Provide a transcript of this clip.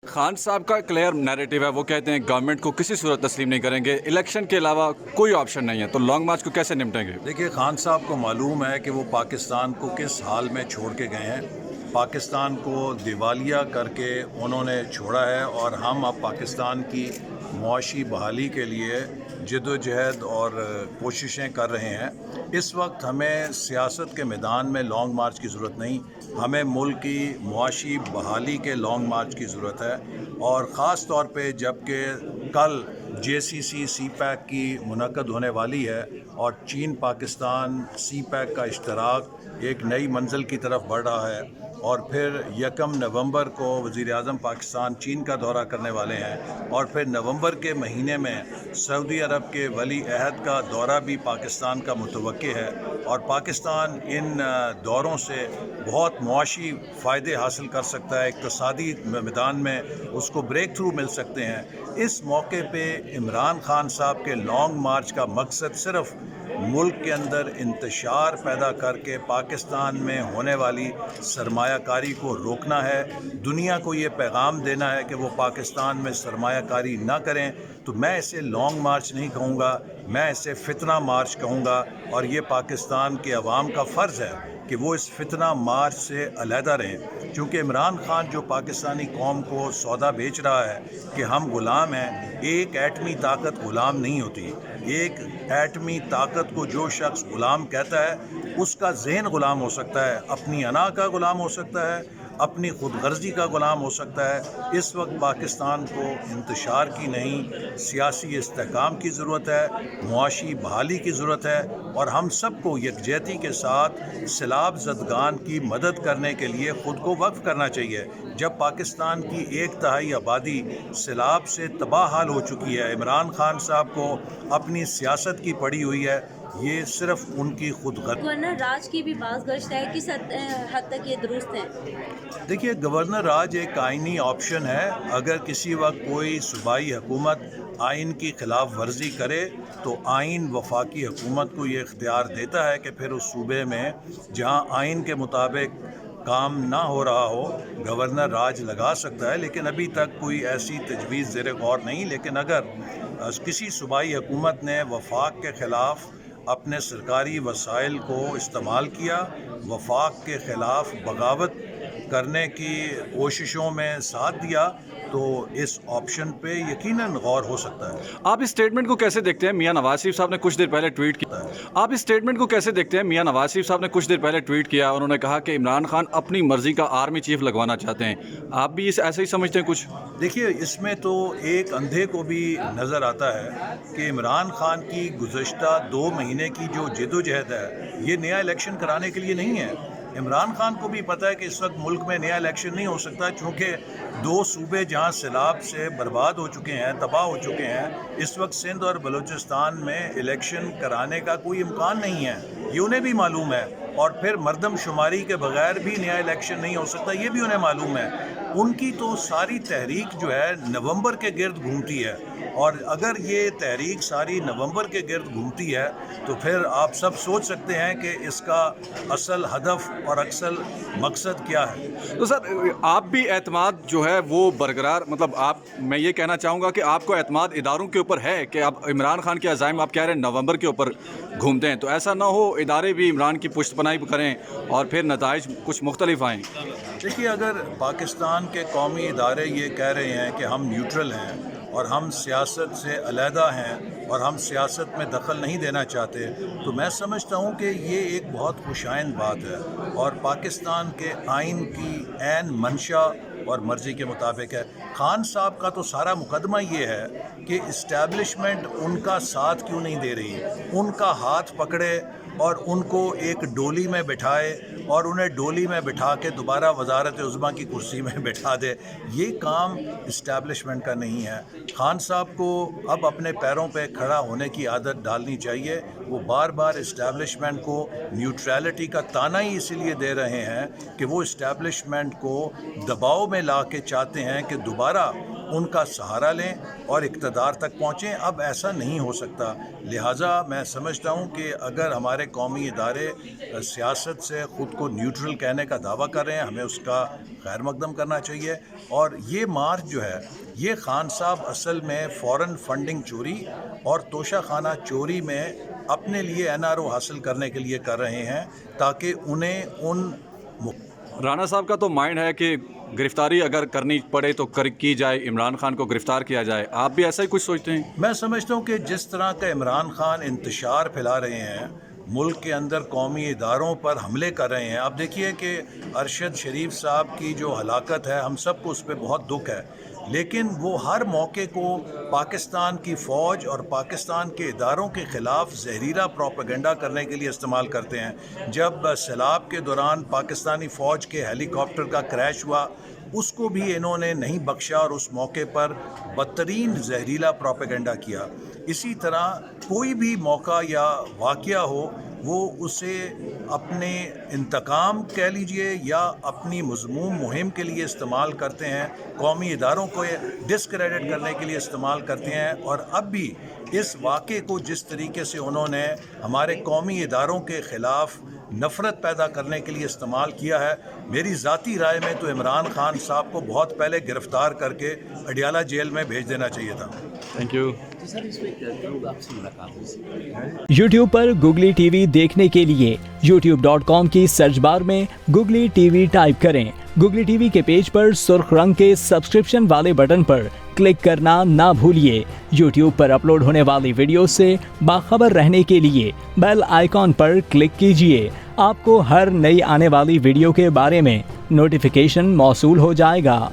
खान साहब का clear narrative है, वो कहते हैं गवर्नमेंट को किसी सूरत तस्लीम नहीं करेंगे, इलेक्शन के अलावा कोई ऑप्शन नहीं है, तो लॉन्ग मार्च को कैसे निपटेंगे? देखिए, खान साहब को मालूम है कि वो पाकिस्तान को किस हाल में छोड़ के गए हैं। पाकिस्तान को दिवालिया करके उन्होंने छोड़ा है और हम अब पाकिस्तान की मुआशी बहाली के लिए जद्दोजहद और कोशिशें कर रहे हैं। इस वक्त हमें सियासत के मैदान में लॉन्ग मार्च की ज़रूरत नहीं, हमें मुल्क की मुआशी बहाली के लॉन्ग मार्च की ज़रूरत है। और ख़ास तौर पे जबकि कल JCC CPEC की मुनक़द होने वाली है और चीन पाकिस्तान CPEC का इश्तराक एक नई मंजिल की तरफ बढ़ रहा है और फिर 1 नवंबर को वज़ीर-ए-आज़म पाकिस्तान चीन का दौरा करने वाले हैं और फिर नवंबर के महीने में सऊदी अरब के वली अहद का दौरा भी पाकिस्तान का मुतवक्के है और पाकिस्तान इन दौरों से बहुत मुआशी फ़ायदे हासिल कर सकता है, इक़्तिसादी मैदान में उसको ब्रेक थ्रू मिल सकते हैं। इस मौके पे इमरान खान साहब के लॉन्ग मार्च का मकसद सिर्फ़ मुल्क के अंदर इंतशार पैदा करके पाकिस्तान में होने वाली सरमायाकारी को रोकना है, दुनिया को ये पैगाम देना है कि वो पाकिस्तान में सरमायाकारी ना करें। तो मैं इसे लॉन्ग मार्च नहीं कहूँगा, मैं इसे फितना मार्च कहूँगा और ये पाकिस्तान के अवाम का फ़र्ज़ है कि वो इस फितना मार्च से अलहदा रहें, क्योंकि इमरान खान जो पाकिस्तानी कौम को सौदा बेच रहा है कि हम ग़ुलाम हैं। एक एटमी ताकत ग़ुलाम नहीं होती। एक एटमी ताकत को जो शख्स ग़ुलाम कहता है उसका ज़हन ग़ुलाम हो सकता है, अपनी अना का ग़ुलाम हो सकता है, अपनी खुदगर्जी का ग़ुलाम हो सकता है। इस वक्त पाकिस्तान को इंतशार की नहीं, सियासी इस्तेहकाम की ज़रूरत है, मुआशी बहाली की ज़रूरत है और हम सबको यकजहती के साथ सैलाब ज़दगान की मदद करने के लिए ख़ुद को वक्फ़ करना चाहिए। जब पाकिस्तान की 1/3 आबादी सैलाब से तबाह हाल हो चुकी है, इमरान खान साहब को अपनी सियासत की पड़ी हुई है, ये सिर्फ उनकी खुद गवर्नर राज की भी बाज़ गश्त है, किस हद तक ये दुरुस्त है? देखिए, गवर्नर राज एक आइनी ऑप्शन है। अगर किसी वक्त कोई सूबाई हुकूमत आइन की खिलाफ वर्जी करे तो आइन वफाकी हुकूमत को ये इख्तियार देता है कि फिर उस सूबे में जहाँ आइन के मुताबिक काम ना हो रहा हो गवर्नर राज लगा सकता है, लेकिन अभी तक कोई ऐसी तजवीज़ ज़ेर गौर नहीं। लेकिन अगर किसी सूबाई हुकूमत ने वफाक के ख़िलाफ़ अपने सरकारी वसाइल को इस्तेमाल किया, वफाक के ख़िलाफ़ बगावत करने की कोशिशों में साथ दिया, तो इस ऑप्शन पे यकीनन गौर हो सकता है। आप इस स्टेटमेंट को कैसे देखते हैं? मियां नवाज शरीफ साहब ने कुछ देर पहले ट्वीट किया। आप इस स्टेटमेंट को कैसे देखते हैं? मियां नवाज शरीफ साहब ने कुछ देर पहले ट्वीट किया, उन्होंने कहा कि इमरान खान अपनी मर्जी का आर्मी चीफ लगवाना चाहते हैं। आप भी इस ऐसे ही समझते हैं कुछ? देखिए, इसमें तो एक अंधे को भी नज़र आता है कि इमरान खान की गुज़श्ता 2 महीने की जो जद्दोजहद है ये नया इलेक्शन कराने के लिए नहीं है। इमरान खान को भी पता है कि इस वक्त मुल्क में नया इलेक्शन नहीं हो सकता, चूँकि 2 सूबे जहाँ सैलाब से बर्बाद हो चुके हैं, तबाह हो चुके हैं, इस वक्त सिंध और बलूचिस्तान में इलेक्शन कराने का कोई इम्कान नहीं है, ये उन्हें भी मालूम है। और फिर मर्दमशुमारी के बगैर भी नया इलेक्शन नहीं हो सकता, ये भी उन्हें मालूम है। उनकी तो सारी तहरीक जो है नवंबर के गिर्द घूमती है और अगर ये तहरीक सारी नवंबर के गिर्द घूमती है तो फिर आप सब सोच सकते हैं कि इसका असल हदफ और असल मकसद क्या है। तो सर, आप भी एतमाद जो है वो बरकरार, मतलब मैं ये कहना चाहूँगा कि आपको एतमाद इदारों के ऊपर है कि आप इमरान खान के अज़ाइम आप कह रहे हैं नवंबर के ऊपर घूमते हैं, तो ऐसा ना हो इदारे भी इमरान की पुश्तपनाही करें और फिर नताइज कुछ मुख्तलिफ आएँ? देखिए, अगर पाकिस्तान के कौमी इदारे ये कह रहे हैं कि हम न्यूट्रल हैं और हम सियासत से अलहदा हैं और हम सियासत में दखल नहीं देना चाहते, तो मैं समझता हूँ कि ये एक बहुत खुशाइंद बात है और पाकिस्तान के आइन की ऐन मंशा और मर्ज़ी के मुताबिक है। खान साहब का तो सारा मुकदमा ये है कि इस्टेब्लिशमेंट उनका साथ क्यों नहीं दे रही, उनका हाथ पकड़े और उनको एक डोली में बिठाए और उन्हें डोली में बिठा के दोबारा वज़ारत उज़्मा की कुर्सी में बिठा दे। ये काम इस्टेब्लिशमेंट का नहीं है। खान साहब को अब अपने पैरों पे खड़ा होने की आदत डालनी चाहिए। वो बार बार इस्टेब्लिशमेंट को न्यूट्रलिटी का ताना ही इसीलिए दे रहे हैं कि वो इस्टेब्लिशमेंट को दबाव में ला के चाहते हैं कि दोबारा ان کا سہارا لیں اور اقتدار تک پہنچیں. اب ایسا نہیں ہو سکتا. لہٰذا میں سمجھتا ہوں کہ اگر ہمارے قومی ادارے سیاست سے خود کو نیوٹرل کہنے کا دعویٰ کر رہے ہیں, ہمیں اس کا خیر مقدم کرنا چاہیے. اور یہ مارچ جو ہے یہ خان صاحب اصل میں فورن فنڈنگ چوری اور توشہ خانہ چوری میں اپنے لیے NRO حاصل کرنے کے لیے کر رہے ہیں, تاکہ انہیں ان رانا صاحب کا تو مائنڈ ہے کہ گرفتاری اگر کرنی پڑے تو کی جائے, عمران خان کو گرفتار کیا جائے. آپ بھی ایسا ہی کچھ سوچتے ہیں؟ میں سمجھتا ہوں کہ جس طرح کا عمران خان انتشار پھیلا رہے ہیں, ملک کے اندر قومی اداروں پر حملے کر رہے ہیں. آپ دیکھیے کہ ارشد شریف صاحب کی جو ہلاکت ہے, ہم سب کو اس پہ بہت دکھ ہے, لیکن وہ ہر موقع کو پاکستان کی فوج اور پاکستان کے اداروں کے خلاف زہریلا پروپیگنڈا کرنے کے لیے استعمال کرتے ہیں. جب سیلاب کے دوران پاکستانی فوج کے ہیلی کاپٹر کا کریش ہوا, اس کو بھی انہوں نے نہیں بخشا اور اس موقع پر بدترین زہریلا پروپیگنڈا کیا. اسی طرح کوئی بھی موقع یا واقعہ ہو, وہ اسے اپنے انتقام کہہ لیجئے یا اپنی مذموم مہم کے لیے استعمال کرتے ہیں, قومی اداروں کو ڈسکریڈٹ کرنے کے لیے استعمال کرتے ہیں. اور اب بھی اس واقعے کو جس طریقے سے انہوں نے ہمارے قومی اداروں کے خلاف نفرت پیدا کرنے کے لیے استعمال کیا ہے, میری ذاتی رائے میں تو عمران خان صاحب کو بہت پہلے گرفتار کر کے اڈیالہ جیل میں بھیج دینا چاہیے تھا. Thank you. YouTube per googly T V دیکھنے کے لیے youtube.com کی سرچ بار میں گوگلی ٹی وی ٹائپ کریں. گوگلی ٹی وی کے پیج پر سرخ رنگ کے سبسکرپشن والے بٹن پر کلک کرنا نہ بھولیے. یوٹیوب پر اپلوڈ ہونے والی ویڈیو سے باخبر رہنے کے لیے بیل آئیکن پر کلک کیجیے. آپ کو ہر نئی آنے والی ویڈیو کے بارے میں نوٹیفیکیشن موصول ہو جائے گا.